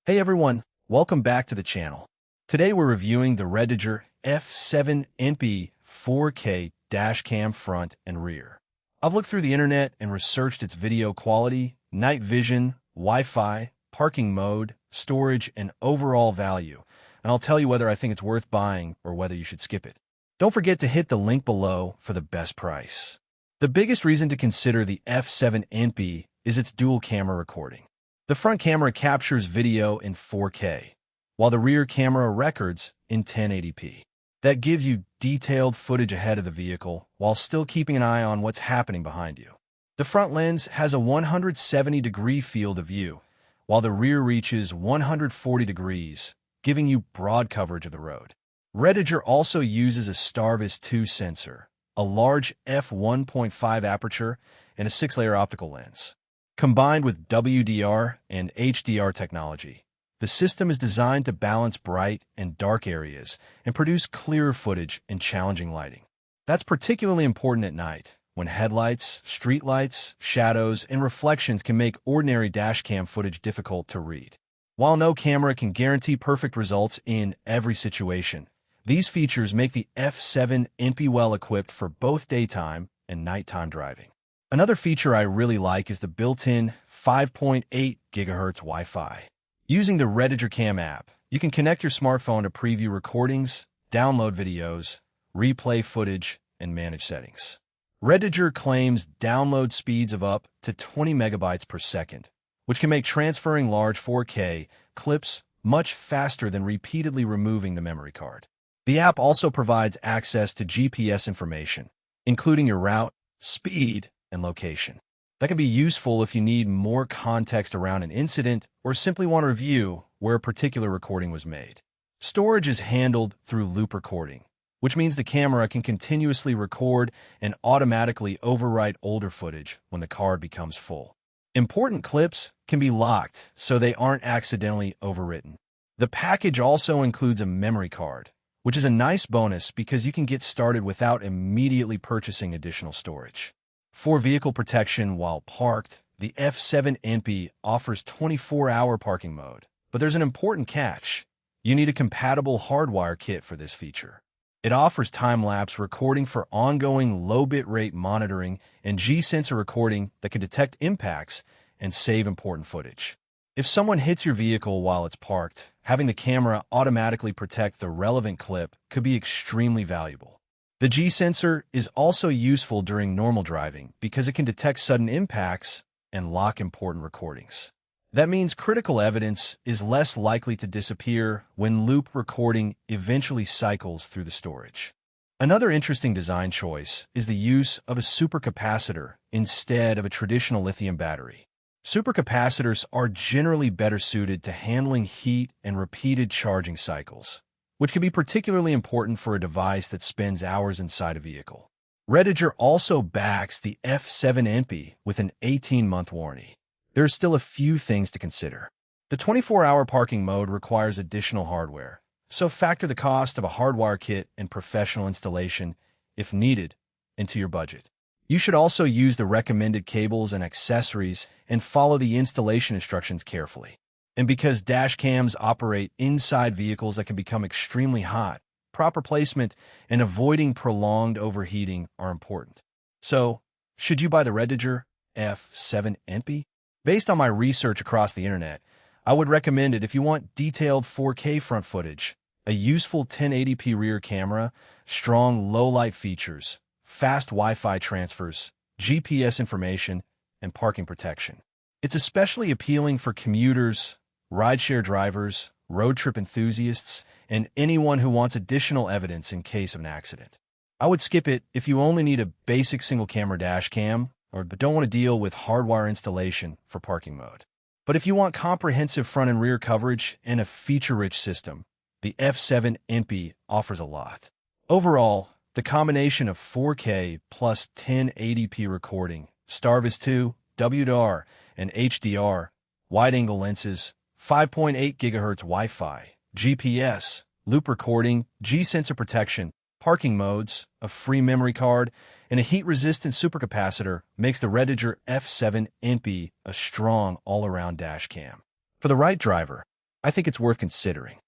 Hey everyone, welcome back to the channel. Today we're reviewing the REDTIGER F7NP 4K dashcam front and rear. I've looked through the internet and researched its video quality, night vision, Wi-Fi, parking mode, storage, and overall value, and I'll tell you whether I think it's worth buying or whether you should skip it. Don't forget to hit the link below for the best price. The biggest reason to consider the F7NP is its dual camera recording. The front camera captures video in 4K, while the rear camera records in 1080p. That gives you detailed footage ahead of the vehicle while still keeping an eye on what's happening behind you. The front lens has a 170-degree field of view, while the rear reaches 140 degrees, giving you broad coverage of the road. REDTIGER also uses a STARVIS 2 sensor, a large f1.5 aperture, and a 6-layer optical lens. Combined with WDR and HDR technology, the system is designed to balance bright and dark areas and produce clearer footage in challenging lighting. That's particularly important at night, when headlights, streetlights, shadows, and reflections can make ordinary dashcam footage difficult to read. While no camera can guarantee perfect results in every situation, these features make the F7NP well-equipped for both daytime and nighttime driving. Another feature I really like is the built-in 5.8GHz Wi-Fi. Using the REDTIGER Cam app, you can connect your smartphone to preview recordings, download videos, replay footage, and manage settings. REDTIGER claims download speeds of up to 20 megabytes per second, which can make transferring large 4K clips much faster than repeatedly removing the memory card. The app also provides access to GPS information, including your route, speed, and location. That can be useful if you need more context around an incident or simply want to review where a particular recording was made. Storage is handled through loop recording, which means the camera can continuously record and automatically overwrite older footage when the card becomes full. Important clips can be locked so they aren't accidentally overwritten. The package also includes a memory card, which is a nice bonus because you can get started without immediately purchasing additional storage. For vehicle protection while parked, the F7NP offers 24-hour parking mode. But there's an important catch. You need a compatible hardwire kit for this feature. It offers time-lapse recording for ongoing low bitrate monitoring and G-sensor recording that can detect impacts and save important footage. If someone hits your vehicle while it's parked, having the camera automatically protect the relevant clip could be extremely valuable. The G-sensor is also useful during normal driving because it can detect sudden impacts and lock important recordings. That means critical evidence is less likely to disappear when loop recording eventually cycles through the storage. Another interesting design choice is the use of a supercapacitor instead of a traditional lithium battery. Supercapacitors are generally better suited to handling heat and repeated charging cycles, which can be particularly important for a device that spends hours inside a vehicle. REDTIGER also backs the F7NP with an 18-month warranty. There are still a few things to consider. The 24-hour parking mode requires additional hardware, so factor the cost of a hardwire kit and professional installation, if needed, into your budget. You should also use the recommended cables and accessories and follow the installation instructions carefully. And because dash cams operate inside vehicles that can become extremely hot, proper placement and avoiding prolonged overheating are important. So, should you buy the REDTIGER F7NP? Based on my research across the internet, I would recommend it if you want detailed 4K front footage, a useful 1080p rear camera, strong low-light features, fast Wi-Fi transfers, GPS information, and parking protection. It's especially appealing for commuters, rideshare drivers, road trip enthusiasts, and anyone who wants additional evidence in case of an accident. I would skip it if you only need a basic single-camera dash cam but don't want to deal with hardwire installation for parking mode. But if you want comprehensive front and rear coverage and a feature-rich system, the F7NP offers a lot. Overall, the combination of 4K plus 1080p recording, STARVIS 2, WDR, and HDR, wide-angle lenses, 5.8GHz Wi-Fi, GPS, loop recording, G-sensor protection, parking modes, a free memory card, and a heat-resistant supercapacitor makes the REDTIGER F7NP a strong all-around dash cam. For the right driver, I think it's worth considering.